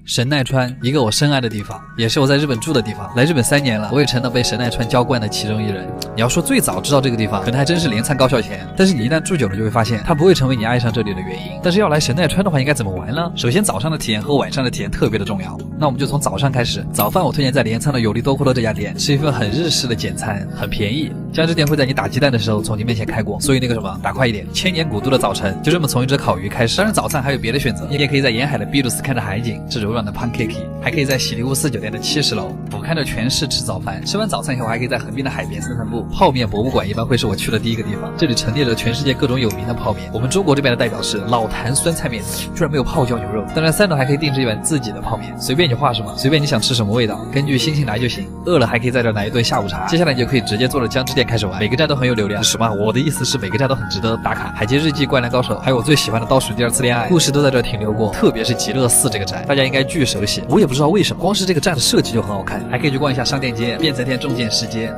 神奈川，一个我深爱的地方，也是我在日本住的地方。来日本3年了，我也成了被神奈川浇灌的其中一人。你要说最早知道这个地方，可能还真是镰仓高校前。但是你一旦住久了，就会发现它不会成为你爱上这里的原因。但是要来神奈川的话，应该怎么玩呢？首先早上的体验和晚上的体验特别的重要。那我们就从早上开始。早饭我推荐在镰仓的有利多库洛这家店，吃一份很日式的简餐，很便宜。江之店会在你打鸡蛋的时候从你面前开过，所以那个什么，打快一点。千年古都的早晨就这么从一只烤鱼开始。当然早餐还有别的选择，你也可以在沿海的比鲁斯看着海景，吃柔软的 pancake， 还可以在喜力乌斯酒店的70楼俯瞰着全市吃早饭。吃完早餐以后，还可以在横滨的海边散散步。泡面博物馆一般会是我去的第一个地方，这里陈列着全世界各种有名的泡面。我们中国这边的代表是老坛酸菜面，居然没有泡椒牛肉。当然3楼还可以定制一碗自己的泡面，随便你画什么，随便你想吃什么味道，根据心情来就行。饿了还可以在这来一顿下午茶。接下来你就可以直接坐着江之店开始玩，每个站都很有流量。什么？我的意思是每个站都很值得打卡。海街日记、灌篮高手，还有我最喜欢的倒数第2次恋爱，故事都在这停留过。特别是极乐寺这个站，大家应该巨熟悉。我也不知道为什么，光是这个站的设计就很好看。还可以去逛一下商店街、变层田重建市街。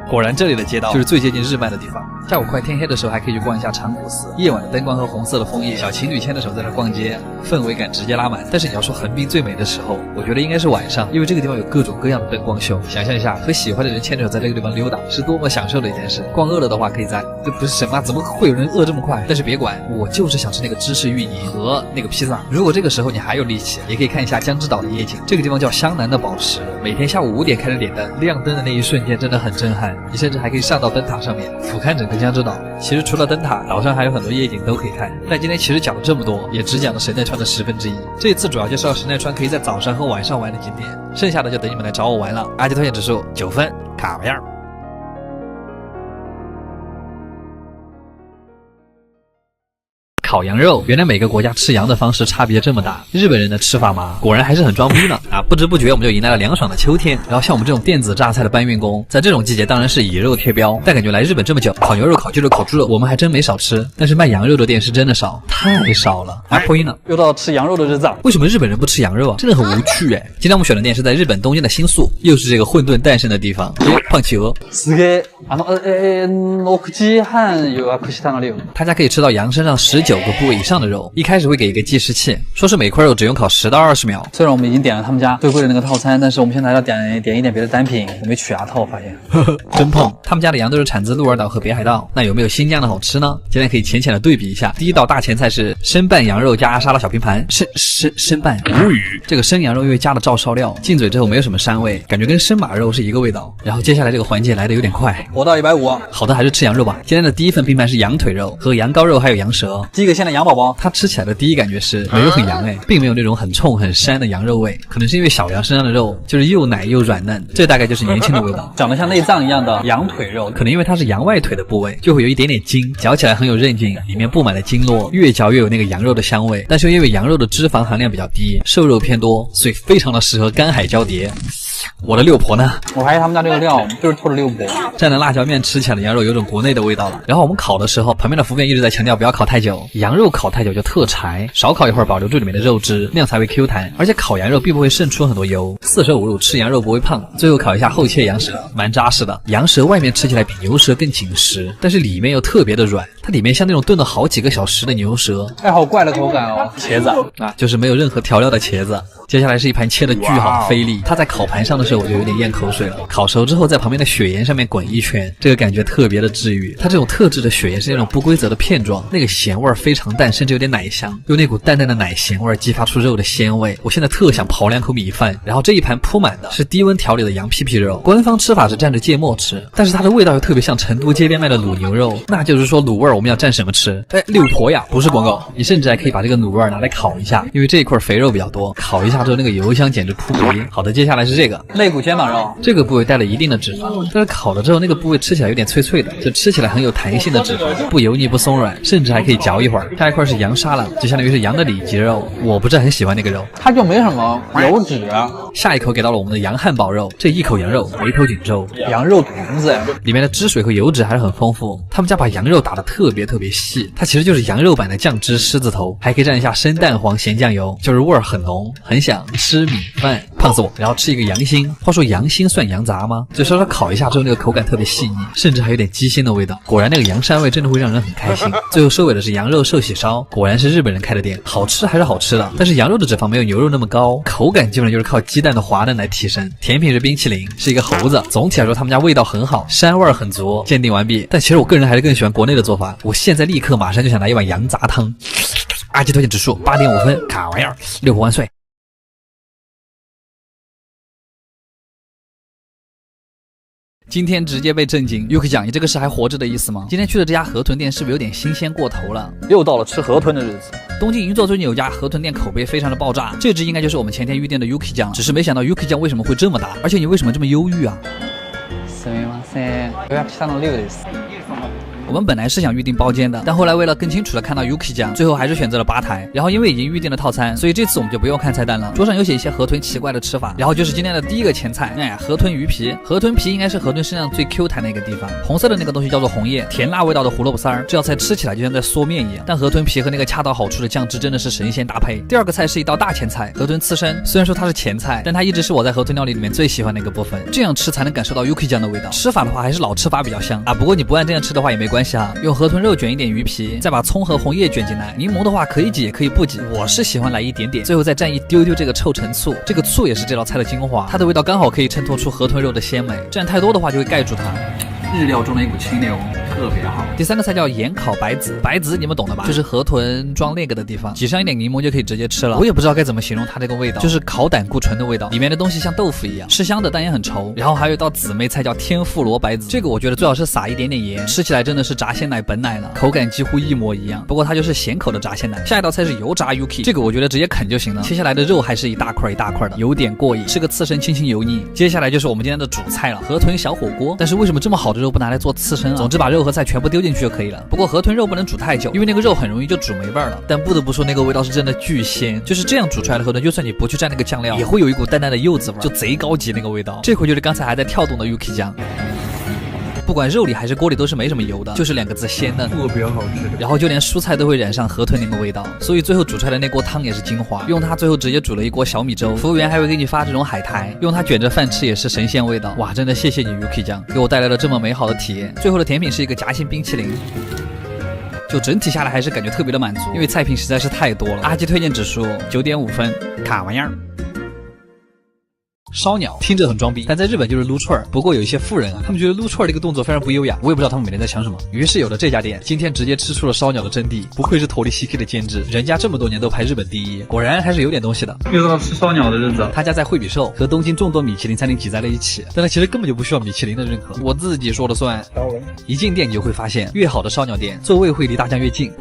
果然这里的街道就是最接近日漫的地方。下午快天黑的时候还可以去逛一下长谷寺，夜晚的灯光和红色的枫叶，小情侣牵着手在那逛街，氛围感直接拉满。但是你要说横滨最美的时候，我觉得应该是晚上，因为这个地方有各种各样的灯光秀。想象一下和喜欢的人牵着手在这个地方溜达，是多么享受的一件事。逛饿了的话可以在，这不是神吗？怎么会有人饿这么快？但是别管，我就是想吃那个芝士芋泥和那个披萨。如果这个时候你还有力气，也可以看一下江之岛的夜景。这个地方叫湘南的宝石，每天下午5点开始点灯，亮灯的那一瞬间真的很震撼。你甚至还可以上到灯塔上面俯瞰整个江之岛。其实除了灯塔，岛上还有很多夜景都可以看。但今天其实讲了这么多，也只讲了神奈川的1/10。这次主要介绍神奈川可以在早上和晚上玩的景点，剩下的就等你们来找我玩了。阿基推荐指数9分，卡不样。烤羊肉，原来每个国家吃羊的方式差别这么大。日本人的吃法嘛，果然还是很装逼呢啊！不知不觉我们就迎来了凉爽的秋天。然后像我们这种电子榨菜的搬运工，在这种季节当然是以肉贴标。但感觉来日本这么久，烤牛肉、烤鸡肉、烤猪肉，我们还真没少吃。但是卖羊肉的店是真的少，太少了。破音了，又到吃羊肉的日子。为什么日本人不吃羊肉啊？真的很无趣哎。今天我们选的店是在日本东京的新宿，又是这个混沌诞生的地方。胖企鹅。すげえ、6時半予約したのよ。他家可以吃到羊身上19个部位以上的肉，一开始会给一个计时器，说是每块肉只用烤10到20秒。虽然我们已经点了他们家最贵的那个套餐，但是我们现在还要点一点别的单品。我没取牙套，我发现。真胖。他们家的羊都是产自鹿儿岛和北海道，那有没有新疆的好吃呢？今天可以浅浅的对比一下。第一道大前菜是生拌羊肉加沙拉小拼盘，生拌，无语。这个生羊肉因为加了照烧料，进嘴之后没有什么膻味，感觉跟生马肉是一个味道。然后接下来这个环节来的有点快，活到150。好的，还是吃羊肉吧。今天的第一份拼盘是羊腿肉和羊羔肉，还有羊舌。第一个先来羊宝宝，它吃起来的第一感觉是没有很羊哎，并没有那种很冲很膻的羊肉味，可能是因为小羊身上的肉就是又奶又软嫩，这大概就是年轻的味道。长得像内脏一样的羊腿肉，可能因为它是羊外腿的部位，就会有一点点筋，嚼起来很有韧劲，里面布满了经络，越嚼越有那个羊肉的香味。但是因为羊肉的脂肪含量比较低，瘦肉偏多，所以非常的适合干海交叠。我的六婆呢？我怀疑他们家这个料就是偷的六婆。蘸了辣椒面吃起来的羊肉有种国内的味道了。然后我们烤的时候，旁边的服务员一直在强调不要烤太久，羊肉烤太久就特柴，少烤一会儿保留住里面的肉汁，那样才会 Q 弹。而且烤羊肉并不会渗出很多油，四舍五入吃羊肉不会胖。最后烤一下厚切羊舌，蛮扎实的。羊舌外面吃起来比牛舌更紧实，但是里面又特别的软，它里面像那种炖了好几个小时的牛舌。哎，好怪的口感哦。茄子啊，就是没有任何调料的茄子。接下来是一盘切的巨好菲力，它在烤盘上的时候我就有点咽口水了。烤熟之后在旁边的雪盐上面滚一圈，这个感觉特别的治愈。它这种特制的雪盐是那种不规则的片状，那个咸味非常淡，甚至有点奶香，用那股淡淡的奶咸味激发出肉的鲜味。我现在特想刨2口米饭。然后这一盘铺满的是低温调理的羊屁屁肉，官方吃法是蘸着芥末吃，但是它的味道又特别像成都街边卖的卤牛肉，那就是说卤味我们要蘸什么吃？哎，六婆呀，不是广告。你甚至还可以把这个卤味拿来烤一下，因为这一块肥肉比较多，烤一下之后那个油香简直扑鼻。好的，接下来是这个肋骨肩膀肉，这个部位带了一定的脂肪，但是烤了之后那个部位吃起来有点脆脆的，就吃起来很有弹性的脂肪，不油腻不松软，甚至还可以嚼一会儿。下一块是羊沙拉，就相当于是羊的里脊肉，我不是很喜欢那个肉，它就没什么油脂。下一口给到了我们的羊汉堡肉，这一口羊肉眉头紧皱，羊肉团子里面的汁水和油脂还是很丰富。他们家把羊肉打得特别细，它其实就是羊肉版的酱汁狮子头，还可以蘸一下生蛋黄咸酱油，就是味儿很浓很想吃米饭，胖死我！然后吃一个羊心，话说羊心算羊杂吗？就稍稍烤一下之后，那个口感特别细腻，甚至还有点鸡心的味道。果然那个羊膻味真的会让人很开心。最后收尾的是羊肉寿喜烧，果然是日本人开的店，好吃还是好吃的，但是羊肉的脂肪没有牛肉那么高，口感基本上就是靠鸡蛋的滑嫩来提升。甜品是冰淇淋，是一个猴子。总体来说他们家味道很好，膻味很足。鉴定完毕，但其实我个人还是更喜欢国内的做法。我现在立刻马上就想来一碗羊杂汤。阿基推荐指数8.5分，卡玩意儿，6万岁！今天直接被震惊 ，Yuki 讲你这个是还活着的意思吗？今天去的这家河豚店是不是有点新鲜过头了？又到了吃河豚的日子。东京银座最近有家河豚店口碑非常的爆炸，这只应该就是我们前天预定的 Yuki 酱，只是没想到 Yuki 酱为什么会这么大，而且你为什么这么忧郁啊？すみません。予約したのリュウです。我们本来是想预定包间的，但后来为了更清楚的看到 Yuki 酱，最后还是选择了吧台。然后因为已经预定了套餐，所以这次我们就不用看菜单了。桌上有写一些河豚奇怪的吃法，然后就是今天的第一个前菜，河豚鱼皮。河豚皮应该是河豚身上最 Q 弹的一个地方，红色的那个东西叫做红叶，甜辣味道的胡萝卜丝儿，这道菜吃起来就像在嗦面一样。但河豚皮和那个恰到好处的酱汁真的是神仙搭配。第二个菜是一道大前菜，河豚刺身。虽然说它是前菜，但它一直是我在河豚料理里面最喜欢的一个部分，这样吃才能感受到 Yuki 酱的味道。吃法的话还是老吃法比较香啊，不过你不按这样吃的话也没关系啊，用河豚肉卷一点鱼皮，再把葱和红叶卷进来，柠檬的话可以挤也可以不挤，我是喜欢来一点点，最后再蘸一丢丢这个臭橙醋，这个醋也是这道菜的精华，它的味道刚好可以衬托出河豚肉的鲜美，蘸太多的话就会盖住它。日料中的一股清流，特别好。第三个菜叫盐烤白子，白子你们懂的吧？就是河豚装那个的地方，挤上一点柠檬就可以直接吃了。我也不知道该怎么形容它这个味道，就是烤胆固醇的味道，里面的东西像豆腐一样，是香的但也很稠。然后还有一道姊妹菜叫天妇罗白子，这个我觉得最好是撒一点点盐，吃起来真的是炸鲜奶本奶了，口感几乎一模一样，不过它就是咸口的炸鲜奶。下一道菜是油炸 Yuki， 这个我觉得直接啃就行了，切下来的肉还是一大块一大块的，有点过瘾，吃个刺身轻轻油腻。接下来就是我们今天的主菜了，河豚小火锅。但是为什么这么好的肉不拿来做刺身？总之把肉和菜全部丢进去就可以了。不过河豚肉不能煮太久，因为那个肉很容易就煮没味儿了。但不得不说那个味道是真的巨鲜，就是这样煮出来的河豚，就算你不去蘸那个酱料，也会有一股淡淡的柚子味，就贼高级那个味道。这回就是刚才还在跳动的 Yuki 酱。不管肉里还是锅里都是没什么油的，就是2个字鲜嫩，特别好吃。然后就连蔬菜都会染上河豚那个味道，所以最后煮出来的那锅汤也是精华。用它最后直接煮了一锅小米粥，服务员还会给你发这种海苔，用它卷着饭吃也是神仙味道。哇，真的谢谢你 Yuki 酱，给我带来了这么美好的体验。最后的甜品是一个夹心冰淇淋。就整体下来还是感觉特别的满足，因为菜品实在是太多了。阿基推荐指数9.5分，卡玩意儿。烧鸟听着很装逼，但在日本就是撸串儿。不过有一些富人啊，他们觉得撸串儿这个动作非常不优雅，我也不知道他们每天在想什么。于是有了这家店，今天直接吃出了烧鸟的真谛。不愧是托利 CK 的监制，人家这么多年都排日本第一，果然还是有点东西的。又到吃烧鸟的日子，他家在惠比寿，和东京众多米其林餐厅挤在了一起，但他其实根本就不需要米其林的认可，我自己说了算。一进店你就会发现，越好的烧鸟店，座位会离大家越近。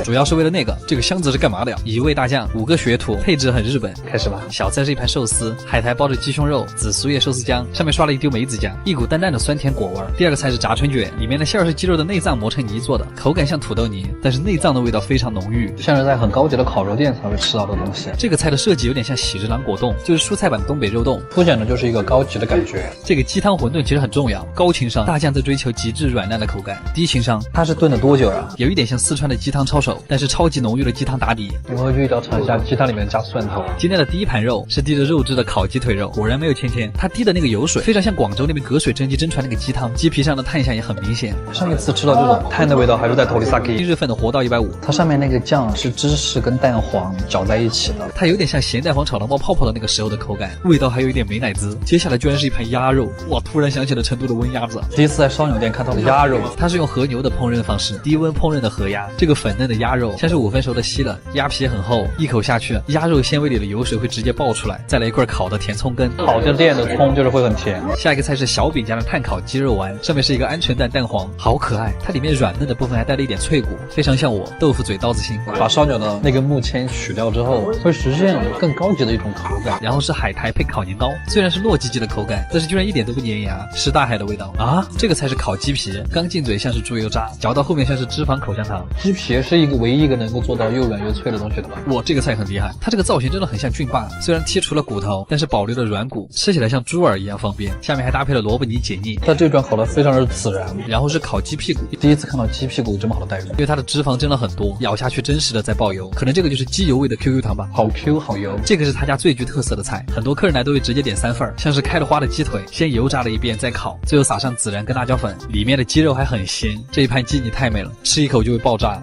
主要是为了那个，这个箱子是干嘛的呀？1味大酱，5个学徒，配置很日本。开始吧，小菜是一盘寿司，海苔包着鸡胸肉，紫苏叶寿司酱，上面刷了一丢梅子酱，一股淡淡的酸甜果味。第二个菜是炸春卷，里面的馅儿是鸡肉的内脏磨成泥做的，口感像土豆泥，但是内脏的味道非常浓郁，像是在很高级的烤肉店才会吃到的东西。这个菜的设计有点像喜之郎果冻，就是蔬菜版的东北肉冻，凸显的就是一个高级的感觉。这个鸡汤馄饨其实很重要，高情商，大酱在追求极致软烂的口感，低情商，它是炖了多久啊？有一点像四川的鸡汤抄手，但是超级浓郁的鸡汤打底。我回去一定要尝一下鸡汤里面加蒜头。今天的第一盘肉是滴着肉汁的烤鸡腿肉，果然没有芊芊，它滴的那个油水非常像广州那边隔水蒸鸡蒸出来那个鸡汤，鸡皮上的碳香也很明显。上一次吃到这种碳的味道还是在托利萨 K 今日份的活到150，它上面那个酱是芝士跟蛋黄搅在一起的，它有点像咸蛋黄炒到冒泡泡的那个时候的口感，味道还有一点美乃滋。接下来居然是一盘鸭肉，哇，突然想起了成都的温鸭子。第一次在烧鸟店看到的鸭肉，它是用和牛的烹饪方式，低温烹饪的和鸭，这个粉嫩的鸭肉像是5分熟的稀了，鸭皮很厚，一口下去，鸭肉纤维里的油水会直接爆出来，再来一块烤的甜葱根，好的店的葱就是会很甜。下一个菜是小饼加的炭烤鸡肉丸，上面是一个鹌鹑蛋蛋黄，好可爱，它里面软嫩的部分还带了一点脆骨，非常像我豆腐嘴刀子心。把烧鸟的那根木签取掉之后，会实现更高级的一种口感。然后是海苔配烤年糕，虽然是糯叽叽的口感，但是居然一点都不粘牙，是大海的味道啊！这个菜是烤鸡皮，刚进嘴像是猪油渣，嚼到后面像是脂肪口香糖。鸡皮是唯一一个能够做到又软又脆的东西的吧？哇，这个菜很厉害，它这个造型真的很像菌训霸，虽然剔除了骨头，但是保留了软骨，吃起来像猪耳一样方便。下面还搭配了萝卜泥解腻，它这段烤得非常的自然。然后是烤鸡屁股，第一次看到鸡屁股有这么好的待遇，因为它的脂肪真的很多，咬下去真实的在爆油，可能这个就是鸡油味的 QQ 糖吧，好 Q 好油。这个是他家最具特色的菜，很多客人来都会直接点3份，像是开了花的鸡腿，先油炸了一遍再烤，最后撒上孜然跟辣椒粉，里面的鸡肉还很鲜，这一盘鸡你太美了，吃一口就会爆炸。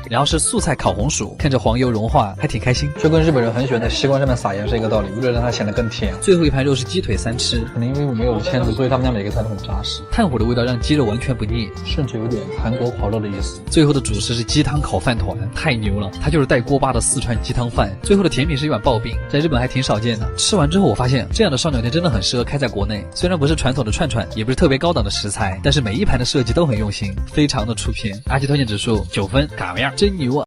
然后是素菜烤红薯，看着黄油融化，还挺开心。就跟日本人很喜欢在西瓜上面撒盐是一个道理，为了让它显得更甜。最后一盘肉是鸡腿3吃，可能因为我没有签子，所以他们家每个菜都很扎实，炭火的味道让鸡肉完全不腻，甚至有点韩国烤肉的意思。最后的主食是鸡汤烤饭团，太牛了，它就是带锅巴的四川鸡汤饭。最后的甜品是一碗刨冰，在日本还挺少见的。吃完之后我发现这样的烧鸟店真的很适合开在国内，虽然不是传统的串串，也不是特别高档的食材，但是每一盘的设计都很用心，非常的出片。阿奇推荐指数9分，嘎么样，真牛啊！